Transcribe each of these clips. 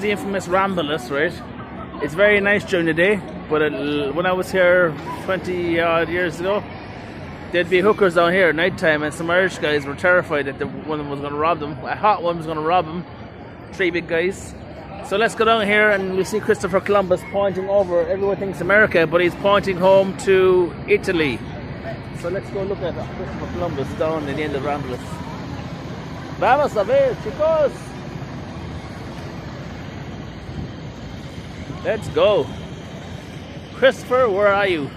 the infamous Ramblers, right? It's very nice during the day, but when I was here 20 odd years ago, there'd be hookers down here at night time, and some Irish guys were terrified that one of them was going to rob them. A hot one was going to rob them. 3 big guys. So let's go down here and we see Christopher Columbus pointing over. Everyone thinks America, but he's pointing home to Italy. So let's go look at Christopher Columbus down in the end of Ramblers. Vamos a ver, chicos! Let's go. Christopher, where are you?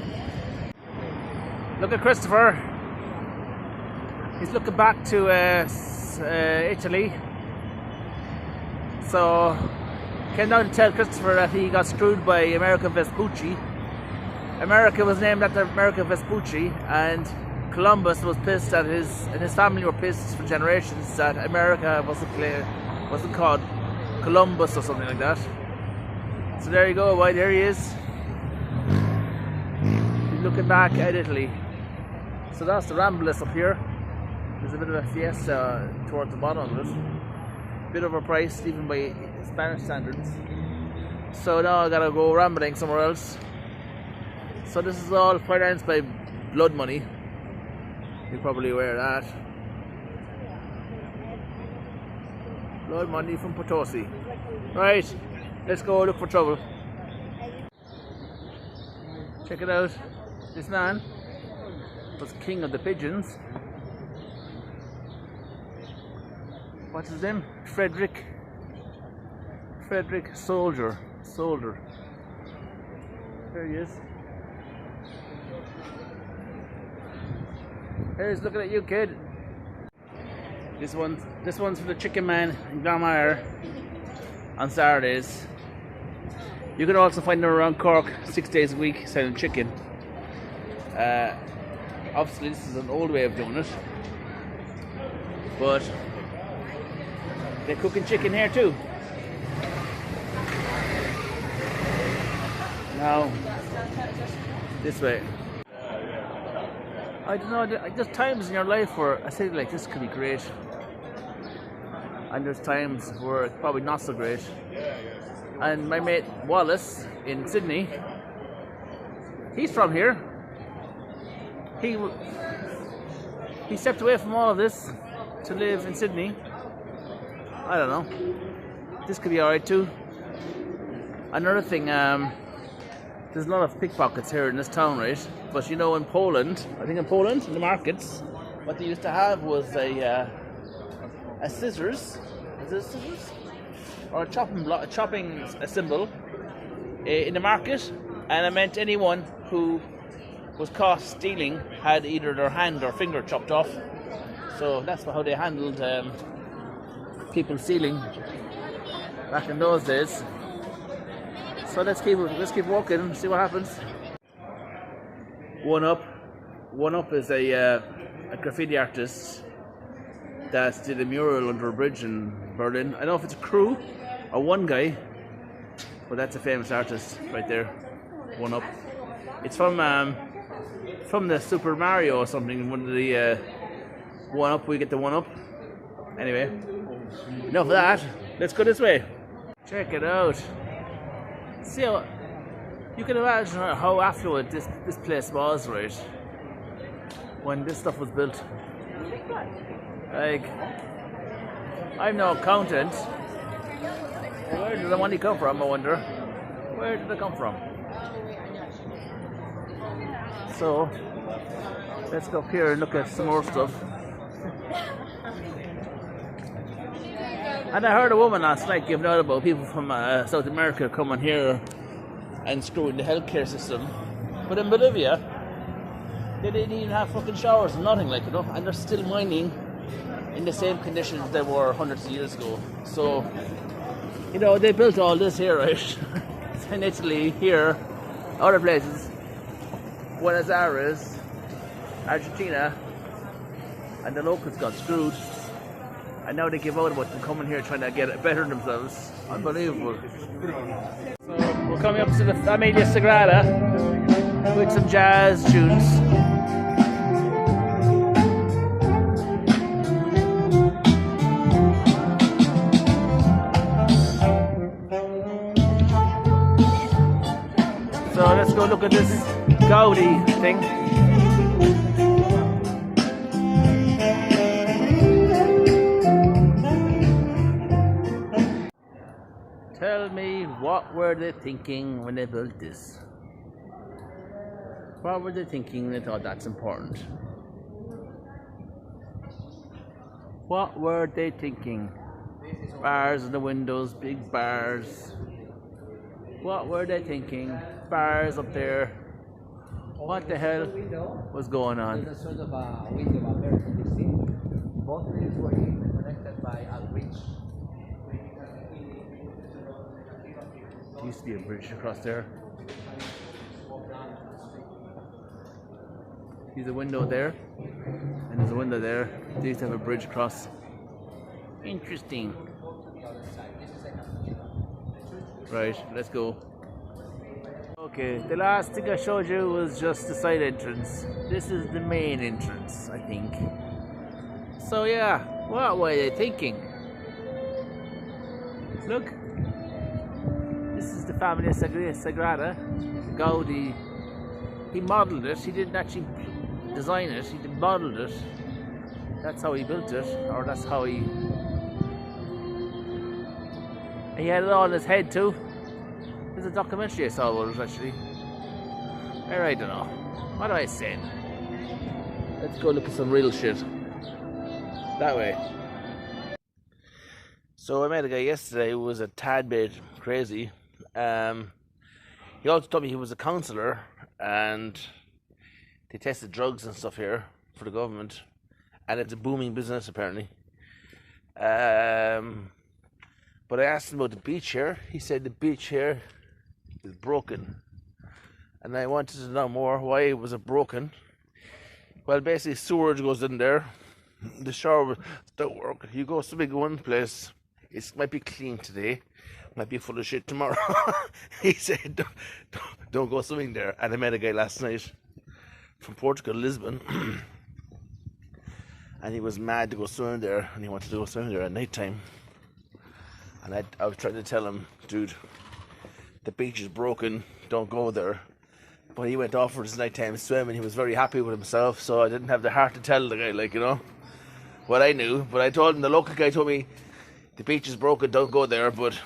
Look at Christopher. He's looking back to Italy. So, came down to tell Christopher that he got screwed by America Vespucci. America was named after America Vespucci, and Columbus was pissed at and his family were pissed for generations that America wasn't called Columbus or something like that. So there you go, boy, there he is. He's looking back at Italy. So that's the Ramblers up here. There's a bit of a fiesta towards the bottom of it. Bit overpriced even by Spanish standards. So now I gotta go rambling somewhere else. So this is all financed by blood money. You're probably aware of that. Blood money from Potosi. Right, let's go look for trouble. Check it out. This man was king of the pigeons. What's his name? Frederick Soldier. There he is. Here's looking at you, kid. This one's for the chicken man in Glamire on Saturdays. You can also find them around Cork 6 days a week selling chicken. Obviously this is an old way of doing it, but they're cooking chicken here too. Now, this way. I don't know, there's times in your life where a city like this could be great, and there's times where it's probably not so great. And my mate Wallace in Sydney, he's from here. He stepped away from all of this to live in Sydney. I don't know. This could be alright too. Another thing, there's a lot of pickpockets here in this town, right? But you know, in Poland, in the markets, what they used to have was a scissors. Is it scissors? Or a chopping symbol in the market, and it meant anyone who was caught stealing had either their hand or finger chopped off. So that's how they handled people stealing back in those days. So let's keep walking and see what happens. One Up is a graffiti artist that did a mural under a bridge in Berlin. I don't know if it's a crew or one guy, but that's a famous artist right there. One Up. It's from the Super Mario or something. One of the One Up, we get the One Up. Anyway, enough of that. Let's go this way. Check it out. See how you can imagine how affluent this place was, right? When this stuff was built. Like, I'm no accountant. Where did the money come from, I wonder? Where did it come from? So, let's go up here and look at some more stuff. And I heard a woman last night giving out about people from South America coming here and screwing the healthcare system. But in Bolivia, they didn't even have fucking showers and nothing like it, and they're still mining in the same conditions they were hundreds of years ago. So, you know, they built all this here, right? In Italy, here, other places, Buenos Aires, Argentina, and the locals got screwed. And now they give out about them coming here trying to get it better themselves. Unbelievable. So we're coming up to the Familia Sagrada with some jazz tunes. So let's go look at this Gaudi thing. Tell me, what were they thinking when they built this? What were they thinking when they thought that's important? What were they thinking? Bars in the windows, big bars. What were they thinking? Bars up there. What the hell was going on? There's a sort of a window up there, can you see? Both rails were connected by a bridge. There used to be a bridge across there. There's a window there, and there's a window there. They used to have a bridge across. Interesting. Right, let's go. Okay, the last thing I showed you was just the side entrance. This is the main entrance, I think. So yeah, what were they thinking? Look, this is the Family Sagrada. Gaudi, he modelled it. He didn't actually design it. He modelled it. That's how he built it, or that's how he had it all in his head too. There's a documentary I saw about it actually. I don't know. What am I saying? Let's go look at some real shit. That way. So I met a guy yesterday who was a tad bit crazy. He also told me he was a counsellor and they tested drugs and stuff here for the government, and it's a booming business apparently. But I asked him about the beach here. He said the beach here is broken, and I wanted to know more. Why was it broken? Well, basically sewerage goes in there. The shower don't work. You go swimming in one place, it might be clean today, might be full of shit tomorrow. He said don't go swimming there. And I met a guy last night from Portugal, Lisbon, and he was mad to go swimming there, and he wanted to go swimming there at night time. And I was trying to tell him, dude, the beach is broken, don't go there. But he went off for his nighttime swim and he was very happy with himself, so I didn't have the heart to tell the guy, like, you know, what I knew. But I told him, the local guy told me, the beach is broken, don't go there. But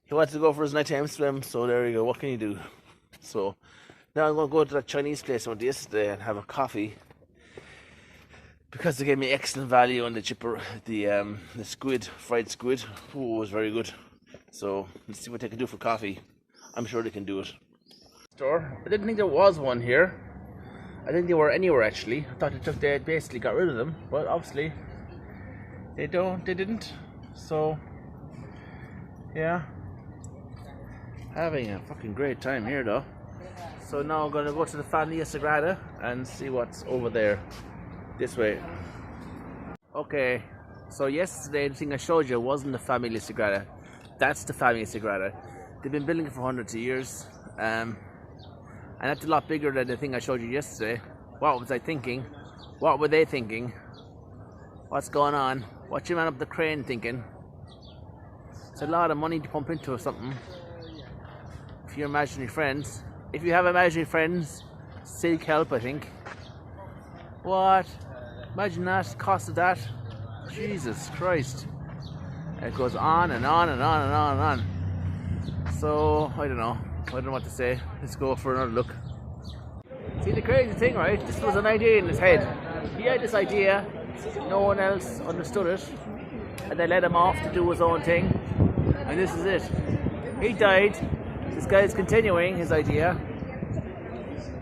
he wanted to go for his nighttime swim, so there you go, what can you do? So now I'm going to go to that Chinese place I went to yesterday and have a coffee, because they gave me excellent value on the chipper, the squid, fried squid. Oh, it was very good. So let's see what they can do for coffee. I'm sure they can do it. Store. I didn't think there was one here. I didn't think they were anywhere actually. I thought they basically got rid of them, but obviously they didn't. So yeah, having a fucking great time here though. So now I'm gonna go to the Family Sagrada and see what's over there. This way. Okay, so yesterday the thing I showed you wasn't the Family Sagrada. That's the Family Sagrada. They've been building it for hundreds of years, and that's a lot bigger than the thing I showed you yesterday. What was I thinking? What were they thinking? What's going on? What's your man up the crane thinking? It's a lot of money to pump into something. If you're imaginary friends, if you have imaginary friends, seek help, I think. What? Imagine that, the cost of that. Jesus Christ. It goes on and on and on and on and on. So, I don't know. I don't know what to say. Let's go for another look. See, the crazy thing, right? This was an idea in his head. He had this idea, no one else understood it, and they let him off to do his own thing. And this is it. He died. This guy's continuing his idea.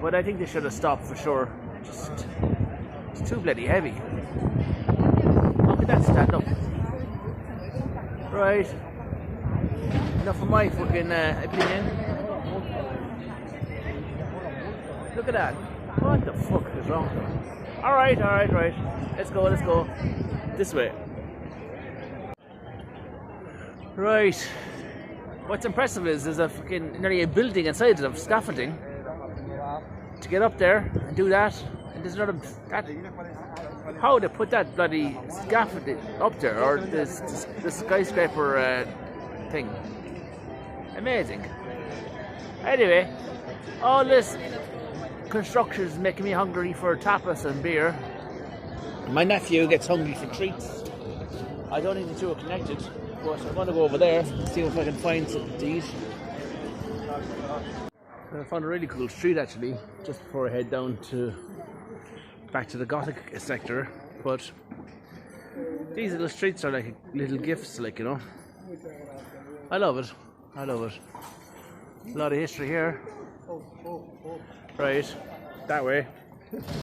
But I think they should have stopped for sure. It's too bloody heavy. How could that stand up? Right. Enough of my fucking opinion. Look at that. What the fuck is wrong? Alright. Let's go. This way. Right. What's impressive is there's a fucking nearly a building inside it of scaffolding to get up there and do that. And there's another how they put that bloody scaffolding up there, or this skyscraper thing. Amazing. Anyway, all this construction is making me hungry for tapas and beer. My nephew gets hungry for treats. I don't think the two are connected, but I'm going to go over there and see if I can find something to eat. I found a really cool street actually, just before I head down back to the Gothic sector. But these little streets are like little gifts, like, you know. I love it. I love it. A lot of history here. Right, that way.